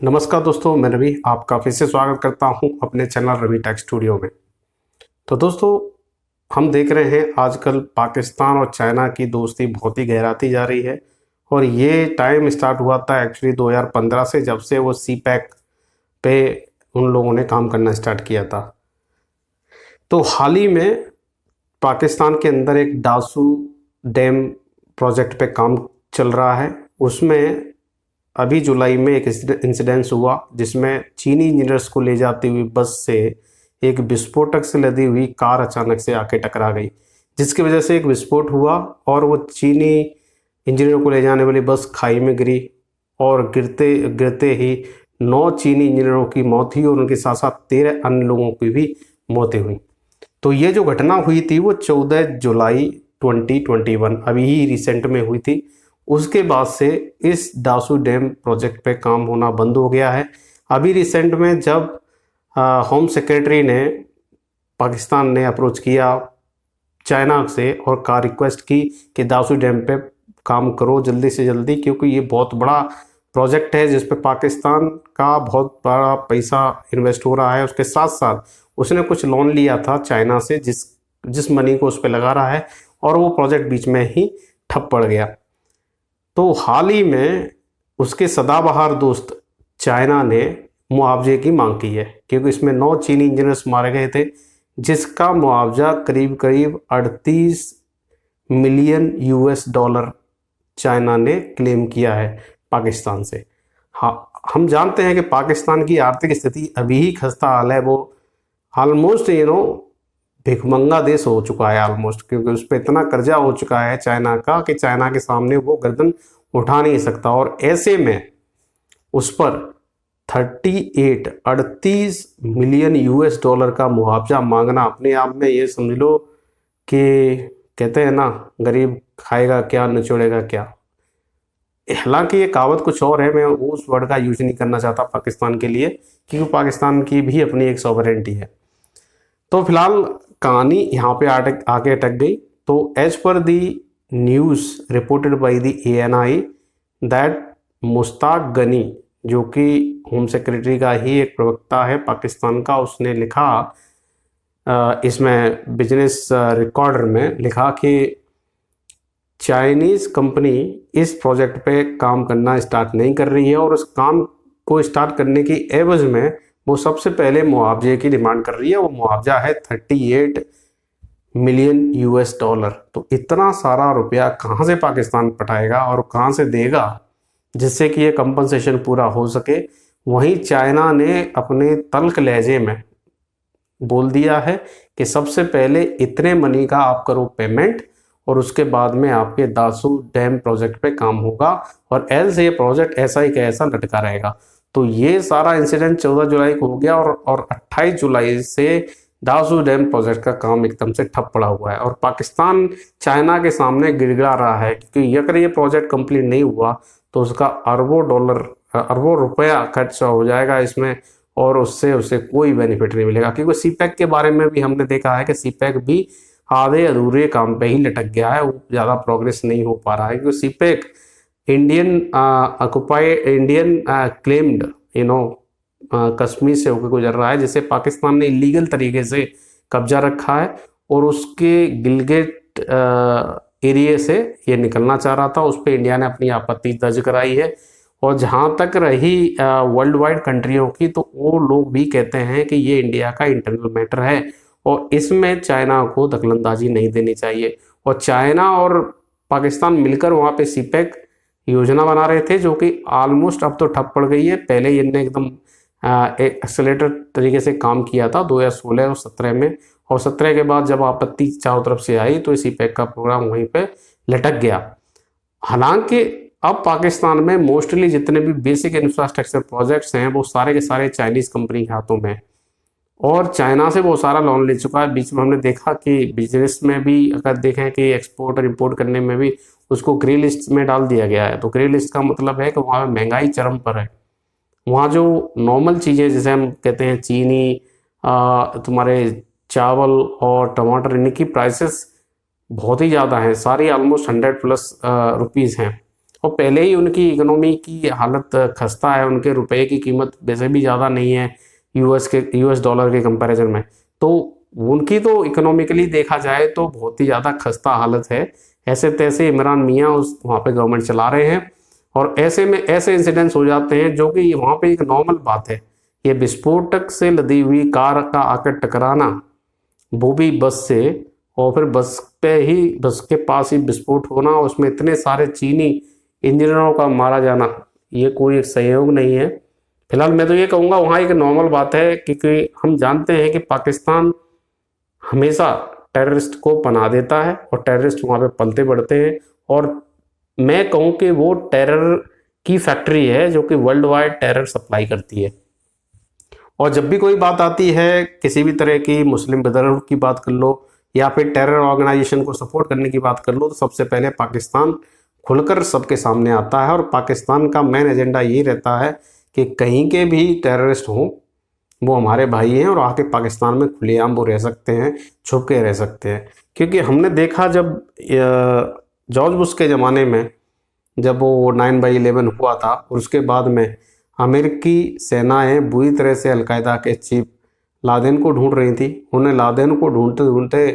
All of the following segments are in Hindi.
नमस्कार दोस्तों, मैं रवि आपका फिर से स्वागत करता हूं अपने चैनल रवि टेक स्टूडियो में। तो दोस्तों, हम देख रहे हैं आजकल पाकिस्तान और चाइना की दोस्ती बहुत ही गहराती जा रही है। और ये टाइम स्टार्ट हुआ था एक्चुअली 2015 से, जब से वो सी पैक पे उन लोगों ने काम करना स्टार्ट किया था। तो हाल ही में पाकिस्तान के अंदर एक दासू डैम प्रोजेक्ट पे काम चल रहा है। उसमें अभी जुलाई में एक इंसिडेंस हुआ जिसमें चीनी इंजीनियर्स को ले जाती हुई बस से एक विस्फोटक से लदी हुई कार अचानक से आके टकरा गई, जिसकी वजह से एक विस्फोट हुआ और वो चीनी इंजीनियर को ले जाने वाली बस खाई में गिरी। और गिरते गिरते ही 9 चीनी इंजीनियरों की मौत हुई और उनके साथ साथ 13 अन्य लोगों की भी मौतें हुई। तो ये जो घटना हुई थी वो 14 जुलाई 2021 अभी ही रिसेंट में हुई थी। उसके बाद से इस दासू डैम प्रोजेक्ट पे काम होना बंद हो गया है। अभी रिसेंट में जब होम सेक्रेटरी ने पाकिस्तान ने अप्रोच किया चाइना से और का रिक्वेस्ट की कि दासू डैम पे काम करो जल्दी से जल्दी, क्योंकि ये बहुत बड़ा प्रोजेक्ट है जिस पे पाकिस्तान का बहुत बड़ा पैसा इन्वेस्ट हो रहा है। उसके साथ साथ उसने कुछ लोन लिया था चाइना से, जिस मनी को उस पर लगा रहा है, और वो प्रोजेक्ट बीच में ही ठप पड़ गया। तो हाल ही में उसके सदाबहार दोस्त चाइना ने मुआवजे की मांग की है, क्योंकि इसमें 9 चीनी इंजीनियर्स मारे गए थे, जिसका मुआवजा करीब करीब 38 मिलियन US डॉलर चाइना ने क्लेम किया है पाकिस्तान से। हाँ, हम जानते हैं कि पाकिस्तान की आर्थिक स्थिति अभी ही खस्ता हाल है। वो ऑलमोस्ट भिखमंगा देश हो चुका है ऑलमोस्ट, क्योंकि उस पर इतना कर्जा हो चुका है चाइना का कि चाइना के सामने वो गर्दन उठा नहीं सकता। और ऐसे में उस पर 38 मिलियन US डॉलर का मुआवजा मांगना अपने आप में ये समझ लो कि कहते हैं ना, गरीब खाएगा क्या निचोड़ेगा क्या। हालांकि ये कहावत कुछ और है, मैं उस वर्ड का यूज नहीं करना चाहता पाकिस्तान के लिए, क्योंकि पाकिस्तान की भी अपनी एक सॉवरेंटी है। तो फिलहाल कहानी यहाँ पे आके अटक गई। तो as per the news reported by the ANI that Mushtaq Ghani, जो कि होम सेक्रेटरी का ही एक प्रवक्ता है पाकिस्तान का, उसने लिखा इसमें बिजनेस रिकॉर्डर में लिखा कि चाइनीज़ कंपनी इस प्रोजेक्ट पे काम करना स्टार्ट नहीं कर रही है, और उस काम को स्टार्ट करने की एवज में वो सबसे पहले मुआवजे की डिमांड कर रही है। वो मुआवजा है 38 मिलियन US डॉलर। तो इतना सारा रुपया कहाँ से पाकिस्तान पठाएगा और कहाँ से देगा जिससे कि ये कंपनसेशन पूरा हो सके। वहीं चाइना ने अपने तल्ख लहजे में बोल दिया है कि सबसे पहले इतने मनी का आप करो पेमेंट, और उसके बाद में आपके दासू डैम प्रोजेक्ट पे काम होगा, और एल्स ये प्रोजेक्ट ऐसा ही कैसा लटका रहेगा। तो ये सारा इंसिडेंट 14 जुलाई को हो गया, और 28 जुलाई से दासू डैम प्रोजेक्ट का काम एकदम से ठप पड़ा हुआ है। और पाकिस्तान चाइना के सामने गिड़गिड़ा रहा है, क्योंकि अगर ये प्रोजेक्ट कंप्लीट नहीं हुआ तो उसका अरबों रुपया खर्चा हो जाएगा इसमें, और उससे उसे कोई बेनिफिट नहीं मिलेगा। क्योंकि सीपैक के बारे में भी हमने देखा है कि सीपैक भी आधे अधूरे काम पे ही लटक गया है, वो ज़्यादा प्रोग्रेस नहीं हो पा रहा है, क्योंकि सीपैक इंडियन क्लेम्ड कश्मीर से होकर गुजर रहा है, जिसे पाकिस्तान ने इलीगल तरीके से कब्जा रखा है, और उसके गिलगिट एरिया से ये निकलना चाह रहा था। उस पर इंडिया ने अपनी आपत्ति दर्ज कराई है। और जहाँ तक रही वर्ल्ड वाइड कंट्रियों की, तो वो लोग भी कहते हैं कि ये इंडिया का इंटरनल मैटर है, और इसमें चाइना को दखलंदाजी नहीं देनी चाहिए। और चाइना और पाकिस्तान मिलकर वहाँ पे सीपैक योजना बना रहे थे, जो कि ऑलमोस्ट अब तो ठप पड़ गई है। पहले इनने एकदम एक एक्सेलेटर तरीके से काम किया था 2016 और 17 में, और 17 के बाद जब आपत्ति चारों तरफ से आई तो सीपैक का प्रोग्राम वहीं पे लटक गया। हालांकि अब पाकिस्तान में मोस्टली जितने भी बेसिक इंफ्रास्ट्रक्चर प्रोजेक्ट्स हैं वो सारे के सारे चाइनीज़ कंपनी के हाथों में, और चाइना से वो सारा लोन ले चुका है। बीच में हमने देखा कि बिजनेस में भी अगर देखें कि एक्सपोर्ट और इम्पोर्ट करने में भी उसको ग्रे लिस्ट में डाल दिया गया है। तो ग्रे लिस्ट का मतलब है कि वहाँ पे महंगाई चरम पर है। वहाँ जो नॉर्मल चीज़ें जैसे हम कहते हैं चीनी, तुम्हारे चावल और टमाटर, इनकी प्राइसेस बहुत ही ज़्यादा हैं, सारी ऑलमोस्ट 100+ रुपीज़ हैं। और पहले ही उनकी इकोनॉमी की हालत खस्ता है, उनके रुपए की कीमत वैसे भी ज़्यादा नहीं है यूएस डॉलर के कंपैरिजन में। तो उनकी तो इकोनॉमिकली देखा जाए तो बहुत ही ज़्यादा खस्ता हालत है। ऐसे तैसे इमरान मियाँ उस वहाँ पे गवर्नमेंट चला रहे हैं, और ऐसे में ऐसे इंसिडेंट्स हो जाते हैं जो कि वहाँ पे एक नॉर्मल बात है। ये विस्फोटक से लदी हुई कार का आकर टकराना, वो भी बस से, और फिर बस के पास ही विस्फोट होना, उसमें इतने सारे चीनी इंजीनियरों का मारा जाना, ये कोई एक सहयोग नहीं है। फिलहाल मैं तो ये कहूँगा वहाँ एक नॉर्मल बात है, क्योंकि हम जानते हैं कि पाकिस्तान हमेशा टेररिस्ट को पनाह देता है और टेररिस्ट वहाँ पे पलते बढ़ते हैं। और मैं कहूँ कि वो टेरर की फैक्ट्री है जो कि वर्ल्ड वाइड टेरर सप्लाई करती है। और जब भी कोई बात आती है किसी भी तरह की मुस्लिम ब्रदरहुड की बात कर लो या फिर टेरर ऑर्गेनाइजेशन को सपोर्ट करने की बात कर लो, तो सबसे पहले पाकिस्तान खुलकर सबके सामने आता है। और पाकिस्तान का मेन एजेंडा यही रहता है कि कहीं के भी टेररिस्ट हों, वो हमारे भाई हैं और आके पाकिस्तान में खुलेआम वो रह सकते हैं, छुप के रह सकते हैं। क्योंकि हमने देखा जब जॉर्ज बुश के ज़माने में जब वो 9/11 हुआ था, और उसके बाद में अमेरिकी सेनाएं बुरी तरह से अलकायदा के चीफ लादेन को ढूंढ रही थी। उन्हें लादेन को ढूंढते ढूंढते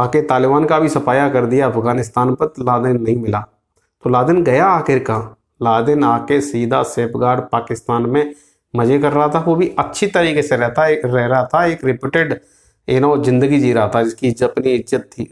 आके तालिबान का भी सफाया कर दिया अफगानिस्तान पर, तो लादेन नहीं मिला। तो लादेन गया आखिर कहाँ? लादेन आके सीधा सेफगार्ड पाकिस्तान में मज़े कर रहा था। वो भी अच्छी तरीके से रह रहा था, एक रिप्यूटेड ज़िंदगी जी रहा था, जिसकी अपनी इज्जत थी,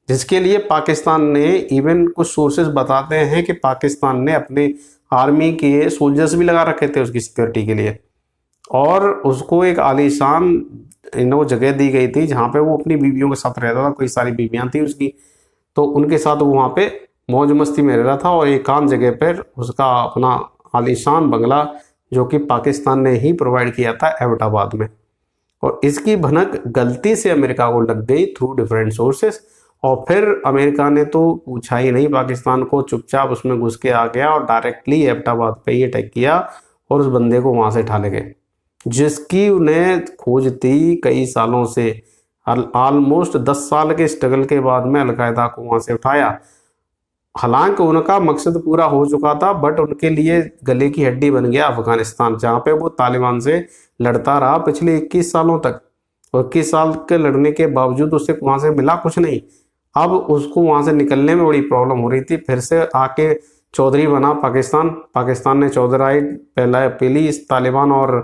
जिसके लिए पाकिस्तान ने, इवन कुछ सोर्सेज बताते हैं कि पाकिस्तान ने अपने आर्मी के सोल्जर्स भी लगा रखे थे उसकी सिक्योरिटी के लिए। और उसको एक आलीशान जगह दी गई थी जहाँ पे वो अपनी बीवियों के साथ रहता था। कोई सारी बीवियाँ थी उसकी, तो उनके साथ वो वहाँ पे मौज मस्ती में रह रहा था। और एकांत जगह पर उसका अपना आलीशान बंगला, जो कि पाकिस्तान ने ही प्रोवाइड किया था एबटाबाद में। और इसकी भनक गलती से अमेरिका को लग गई थ्रू डिफरेंट सोर्सेस, और फिर अमेरिका ने तो पूछा ही नहीं पाकिस्तान को, चुपचाप उसमें घुस के आ गया और डायरेक्टली एबटाबाद पे ही अटैक किया और उस बंदे को वहाँ से उठा ले गए, जिसकी उन्हें खोज थी कई सालों से। ऑलमोस्ट 10 साल के स्ट्रगल के बाद में अलकायदा को वहाँ से उठाया। हालांकि उनका मकसद पूरा हो चुका था, बट उनके लिए गले की हड्डी बन गया अफगानिस्तान, जहाँ पे वो तालिबान से लड़ता रहा पिछले 21 सालों तक। और 21 साल के लड़ने के बावजूद उसे वहाँ से मिला कुछ नहीं। अब उसको वहाँ से निकलने में बड़ी प्रॉब्लम हो रही थी। फिर से आके चौधरी बना पाकिस्तान ने चौधराई पहली इस तालिबान और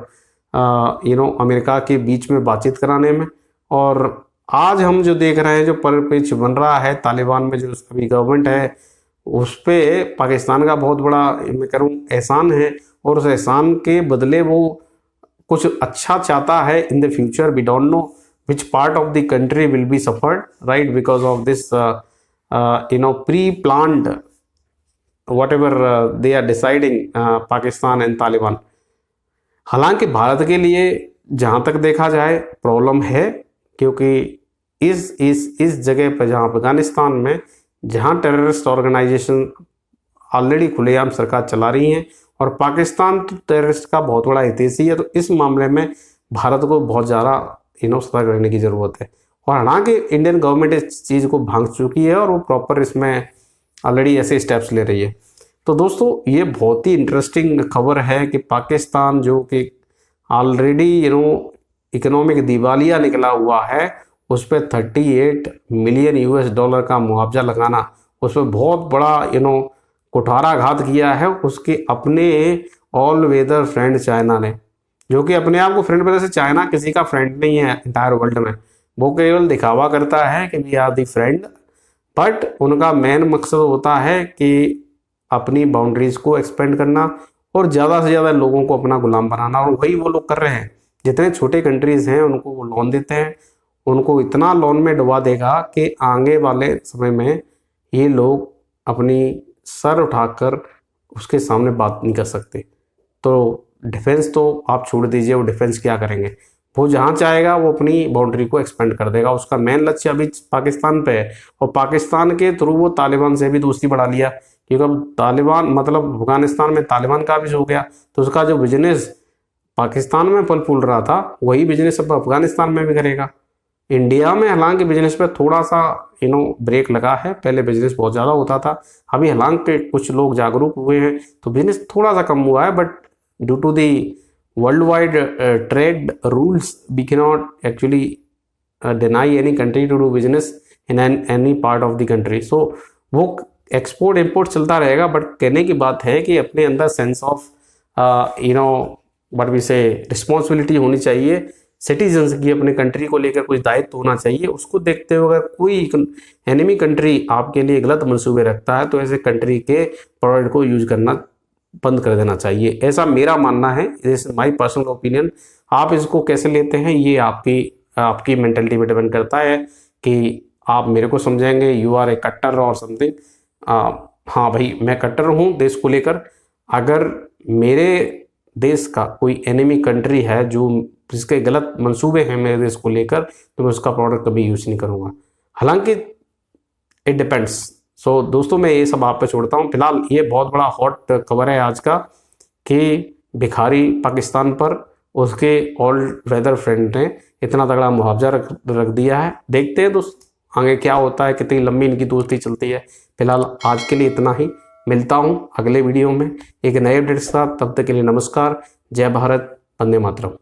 अमेरिका के बीच में बातचीत कराने में। और आज हम जो देख रहे हैं, जो परिप्रेक्ष्य बन रहा है तालिबान में, जो अभी गवर्नमेंट है, उस पर पाकिस्तान का बहुत बड़ा, मैं करूँ, एहसान है। और उस एहसान के बदले वो कुछ अच्छा चाहता है in the future. We don't know which part of the country will be suffered, right, because of this pre-planned whatever they are deciding, Pakistan and Taliban. हालांकि भारत के लिए जहाँ तक देखा जाए प्रॉब्लम है, क्योंकि इस जगह पर, जहाँ अफगानिस्तान में, जहाँ टेररिस्ट ऑर्गेनाइजेशन ऑलरेडी खुलेआम सरकार चला रही हैं, और पाकिस्तान तो टेररिस्ट का बहुत बड़ा हितैषी है, तो इस मामले में भारत को बहुत ज़्यादा सतर्क रहने की ज़रूरत है। और हालांकि इंडियन गवर्नमेंट इस चीज़ को भांग चुकी है और वो प्रॉपर इसमें ऑलरेडी ऐसे स्टेप्स ले रही है। तो दोस्तों, ये बहुत ही इंटरेस्टिंग खबर है कि पाकिस्तान, जो कि ऑलरेडी इकोनॉमिक दिवालिया निकला हुआ है, उस पर 38 मिलियन यूएस डॉलर का मुआवजा लगाना, उस पर बहुत बड़ा कुठाराघात किया है उसके अपने ऑल वेदर फ्रेंड चाइना ने, जो कि अपने आप को फ्रेंड, वजह से चाइना किसी का फ्रेंड नहीं है इंटायर वर्ल्ड में। वो केवल दिखावा करता है कि we are the friend, but उनका मेन मकसद होता है कि अपनी बाउंड्रीज को एक्सपेंड करना और ज़्यादा से ज़्यादा लोगों को अपना गुलाम बनाना। और वही वो लोग कर रहे हैं। जितने छोटे कंट्रीज़ हैं उनको वो लोन देते हैं, उनको इतना लोन में डुबा देगा कि आगे वाले समय में ये लोग अपनी सर उठाकर उसके सामने बात नहीं कर सकते। तो डिफेंस तो आप छोड़ दीजिए, वो डिफेंस क्या करेंगे, वो जहाँ चाहेगा वो अपनी बाउंड्री को एक्सपेंड कर देगा। उसका मेन लक्ष्य अभी पाकिस्तान पे है, और पाकिस्तान के थ्रू वो तालिबान से भी दोस्ती बढ़ा लिया, क्योंकि अब तालिबान, मतलब अफगानिस्तान में तालिबान का भी हो गया, तो उसका जो बिजनेस पाकिस्तान में फल फूल रहा था, वही बिजनेस अब अफगानिस्तान में भी करेगा। इंडिया में हालांकि बिजनेस पे थोड़ा सा ब्रेक लगा है। पहले बिजनेस बहुत ज़्यादा होता था, अभी हालांकि कुछ लोग जागरूक हुए हैं तो बिजनेस थोड़ा सा कम हुआ है, but due to the world wide trade rules we can not actually deny any country to do business in any part of the country. So वो एक्सपोर्ट इम्पोर्ट चलता रहेगा, बट कहने की बात है कि अपने अंदर सेंस ऑफ व्हाट वी से रिस्पॉन्सिबिलिटी होनी चाहिए सिटीजन्स की, अपने कंट्री को लेकर कुछ दायित्व होना चाहिए। उसको देखते हुए अगर कोई एनिमी कंट्री आपके लिए गलत मंसूबे रखता है तो ऐसे कंट्री के प्रोडक्ट को यूज करना बंद कर देना चाहिए, ऐसा मेरा मानना है। This is my personal opinion. आप इसको कैसे लेते हैं ये आपकी मेंटलिटी पे डिपेंड करता है कि आप मेरे को समझेंगे यू आर ए कट्टर और समथिंग। हाँ भाई, मैं कट्टर हूँ देश को लेकर। अगर मेरे देश का कोई एनिमी कंट्री है जो जिसके गलत मंसूबे हैं मेरे देश को लेकर, तो मैं उसका प्रोडक्ट कभी यूज़ नहीं करूँगा। हालांकि इट डिपेंड्स। सो दोस्तों, मैं ये सब आप पे छोड़ता हूँ। फिलहाल ये बहुत बड़ा हॉट खबर है आज का कि भिखारी पाकिस्तान पर उसके ऑल वेदर फ्रेंड ने इतना तगड़ा मुआवजा रख दिया है। देखते हैं दोस्त आगे क्या होता है, कितनी लंबी इनकी दोस्ती चलती है। फिलहाल आज के लिए इतना ही, मिलता हूँ अगले वीडियो में एक नए अपडेट के साथ। तब तक के लिए नमस्कार, जय भारत, वंदे मातरम।